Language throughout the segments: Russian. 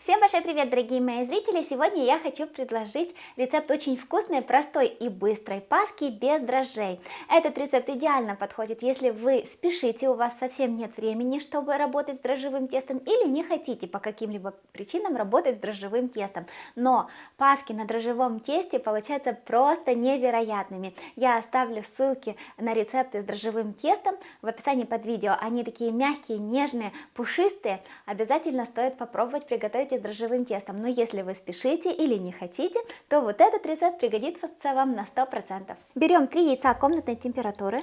Всем большой привет, дорогие мои зрители! Сегодня я хочу предложить рецепт очень вкусной, простой и быстрой паски без дрожжей. Этот рецепт идеально подходит, если вы спешите, у вас совсем нет времени, чтобы работать с дрожжевым тестом, или не хотите по каким-либо причинам работать с дрожжевым тестом. Но паски на дрожжевом тесте получаются просто невероятными. Я оставлю ссылки на рецепты с дрожжевым тестом в описании под видео. Они такие мягкие, нежные, пушистые. Обязательно стоит попробовать приготовить с дрожжевым тестом, но если вы спешите или не хотите, то вот этот рецепт пригодится вам на 100%. Берем 3 яйца комнатной температуры,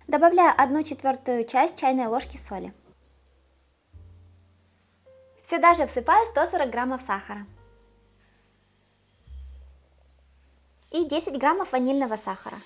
добавляю 1/4 часть чайной ложки соли. Сюда же всыпаю 140 граммов сахара и 10 граммов ванильного сахара.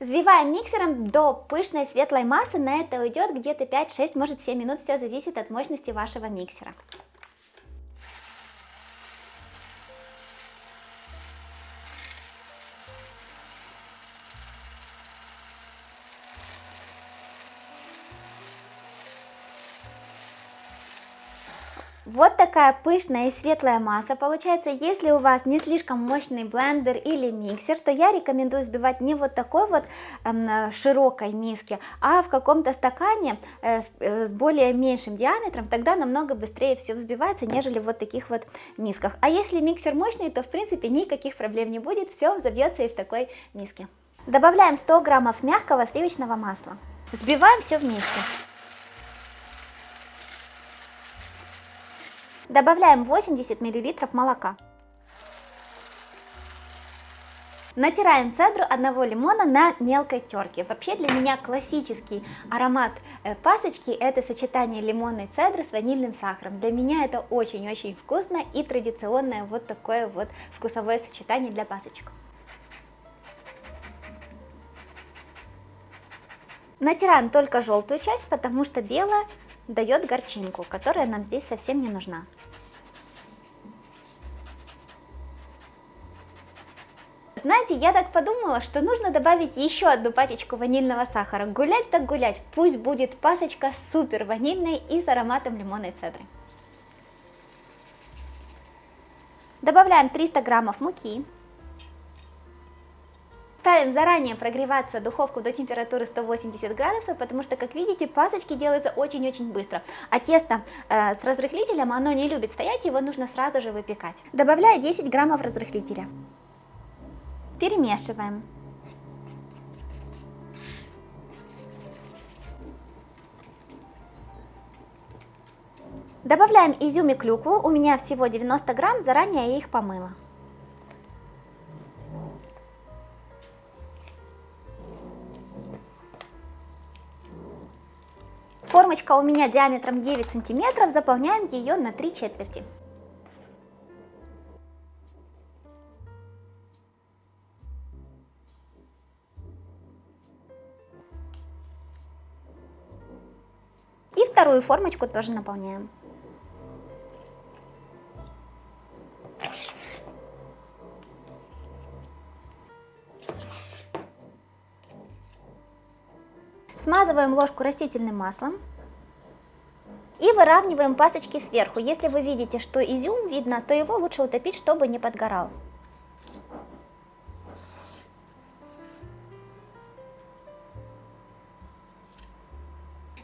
Взбиваем миксером до пышной светлой массы, на это уйдет где-то 5-6, может 7 минут, все зависит от мощности вашего миксера. Вот такая пышная и светлая масса получается. Если у вас не слишком мощный блендер или миксер, то я рекомендую взбивать не вот такой вот широкой миске, а в каком-то стакане с более меньшим диаметром, тогда намного быстрее все взбивается, нежели в вот таких вот мисках. А если миксер мощный, то в принципе никаких проблем не будет, все взобьется и в такой миске. Добавляем 100 граммов мягкого сливочного масла. Взбиваем все вместе. Добавляем 80 мл молока. Натираем цедру одного лимона на мелкой терке. Вообще для меня классический аромат пасочки — это сочетание лимонной цедры с ванильным сахаром. Для меня это очень-очень вкусно и традиционное вот такое вот вкусовое сочетание для пасочек. Натираем только желтую часть, потому что белая дает горчинку, которая нам здесь совсем не нужна. Знаете, я так подумала, что нужно добавить еще одну пачечку ванильного сахара. Гулять так гулять, пусть будет пасочка супер ванильной и с ароматом лимонной цедры. Добавляем 300 граммов муки. Ставим заранее прогреваться духовку до температуры 180 градусов, потому что, как видите, пасочки делаются очень-очень быстро. А тесто с разрыхлителем, оно не любит стоять, его нужно сразу же выпекать. Добавляю 10 граммов разрыхлителя. Перемешиваем. Добавляем изюм и клюкву, у меня всего 90 грамм, заранее я их помыла. Формочка у меня диаметром 9 сантиметров, заполняем ее на 3/4. И вторую формочку тоже наполняем. Смазываем ложку растительным маслом и выравниваем пасочки сверху. Если вы видите, что изюм видно, то его лучше утопить, чтобы не подгорал.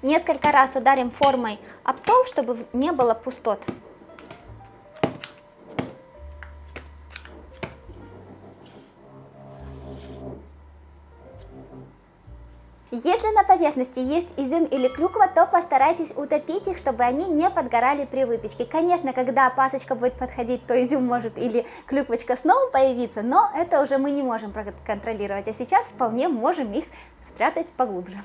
Несколько раз ударим формой об стол, чтобы не было пустот. Если на поверхности есть изюм или клюква, то постарайтесь утопить их, чтобы они не подгорали при выпечке. Конечно, когда пасочка будет подходить, то изюм может или клюквочка снова появиться, но это уже мы не можем контролировать, а сейчас вполне можем их спрятать поглубже.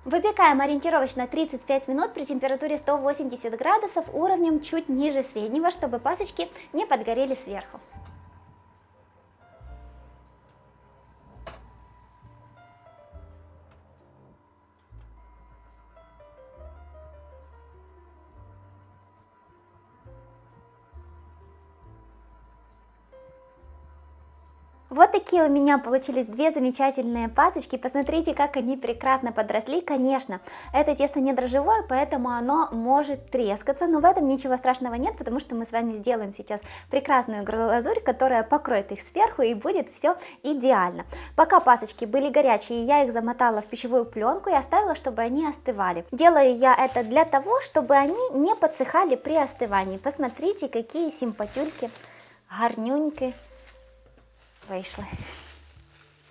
Выпекаем ориентировочно 35 минут при температуре 180 градусов уровнем чуть ниже среднего, чтобы пасочки не подгорели сверху. Вот такие у меня получились две замечательные пасочки. Посмотрите, как они прекрасно подросли. Конечно, это тесто не дрожжевое, поэтому оно может трескаться, но в этом ничего страшного нет, потому что мы с вами сделаем сейчас прекрасную глазурь, которая покроет их сверху, и будет все идеально. Пока пасочки были горячие, я их замотала в пищевую пленку и оставила, чтобы они остывали. Делаю я это для того, чтобы они не подсыхали при остывании. Посмотрите, какие симпатюльки, гарнюньки вышли.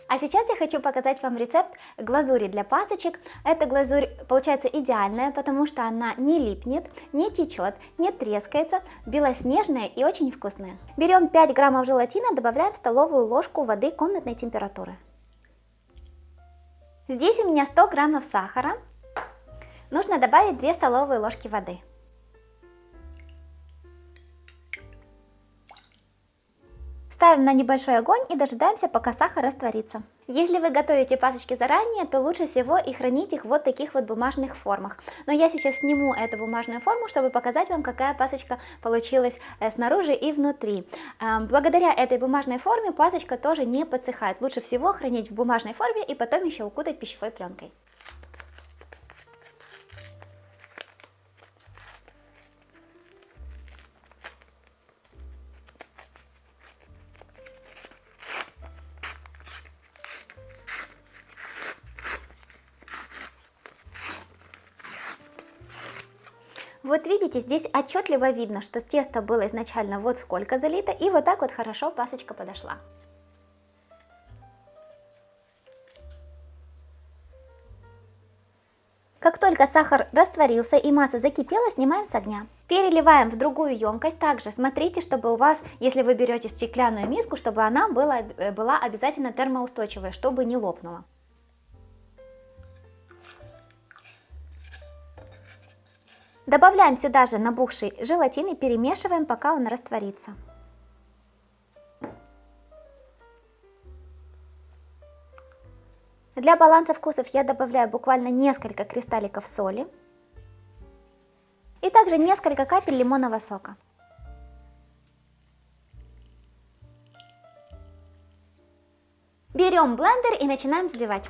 А сейчас я хочу показать вам рецепт глазури для пасочек. Эта глазурь получается идеальная, потому что она не липнет, не течет, не трескается, белоснежная и очень вкусная. Берем 5 граммов желатина, добавляем столовую ложку воды комнатной температуры. Здесь у меня 100 граммов сахара. Нужно добавить 2 столовые ложки воды. Ставим на небольшой огонь и дожидаемся, пока сахар растворится. Если вы готовите пасочки заранее, то лучше всего и хранить их в вот таких вот бумажных формах. Но я сейчас сниму эту бумажную форму, чтобы показать вам, какая пасочка получилась снаружи и внутри. Благодаря этой бумажной форме пасочка тоже не подсыхает. Лучше всего хранить в бумажной форме и потом еще укутать пищевой пленкой. Вот видите, здесь отчетливо видно, что тесто было изначально вот сколько залито, и вот так вот хорошо пасочка подошла. Как только сахар растворился и масса закипела, снимаем с огня. Переливаем в другую емкость. Также смотрите, чтобы у вас, если вы берете стеклянную миску, чтобы она была обязательно термоустойчивая, чтобы не лопнула. Добавляем сюда же набухший желатин и перемешиваем, пока он растворится. Для баланса вкусов я добавляю буквально несколько кристалликов соли и также несколько капель лимонного сока. Берем блендер и начинаем взбивать.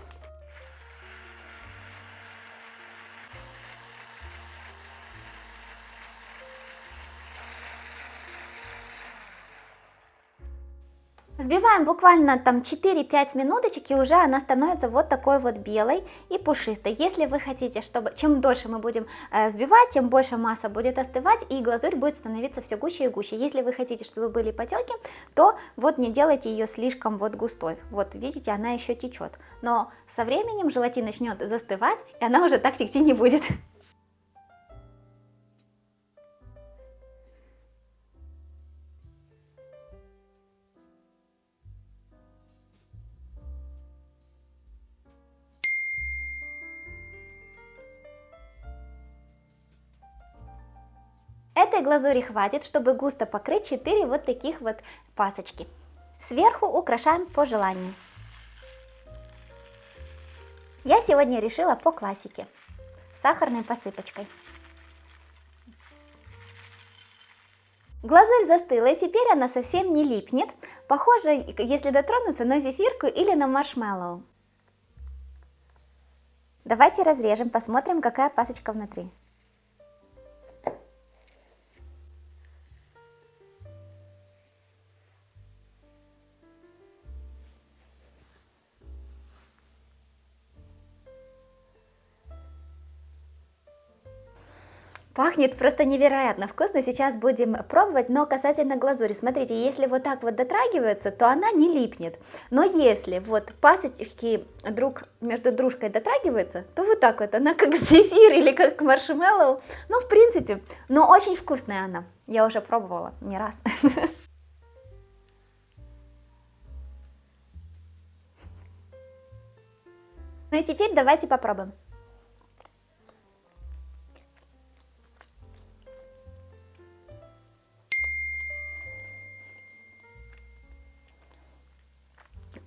Взбиваем буквально там 4-5 минуточек, и уже она становится вот такой вот белой и пушистой. Если вы хотите, чтобы чем дольше мы будем взбивать, тем больше масса будет остывать, и глазурь будет становиться все гуще и гуще. Если вы хотите, чтобы были потеки, то вот не делайте ее слишком вот густой. Вот видите, она еще течет. Но со временем желатин начнет застывать, и она уже так текти не будет. Этой глазури хватит, чтобы густо покрыть 4 вот таких вот пасочки. Сверху украшаем по желанию. Я сегодня решила по классике, с сахарной посыпочкой. Глазурь застыла, и теперь она совсем не липнет. Похоже, если дотронуться, на зефирку или на маршмеллоу. Давайте разрежем, посмотрим, какая пасочка внутри. Пахнет просто невероятно вкусно, сейчас будем пробовать, но касательно глазури, смотрите, если вот так вот дотрагивается, то она не липнет, но если вот пасочки друг между дружкой дотрагиваются, то вот так вот, она как зефир или как маршмеллоу, ну в принципе, но очень вкусная она, я уже пробовала не раз. Ну и теперь давайте попробуем.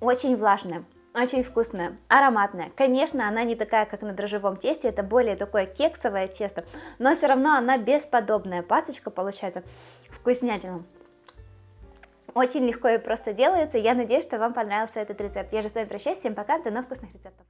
Очень влажная, очень вкусная, ароматная. Конечно, она не такая, как на дрожжевом тесте, это более такое кексовое тесто, но все равно она бесподобная. Пасочка получается вкуснятина. Очень легко и просто делается. Я надеюсь, что вам понравился этот рецепт. Я же с вами прощаюсь. Всем пока, до новых вкусных рецептов.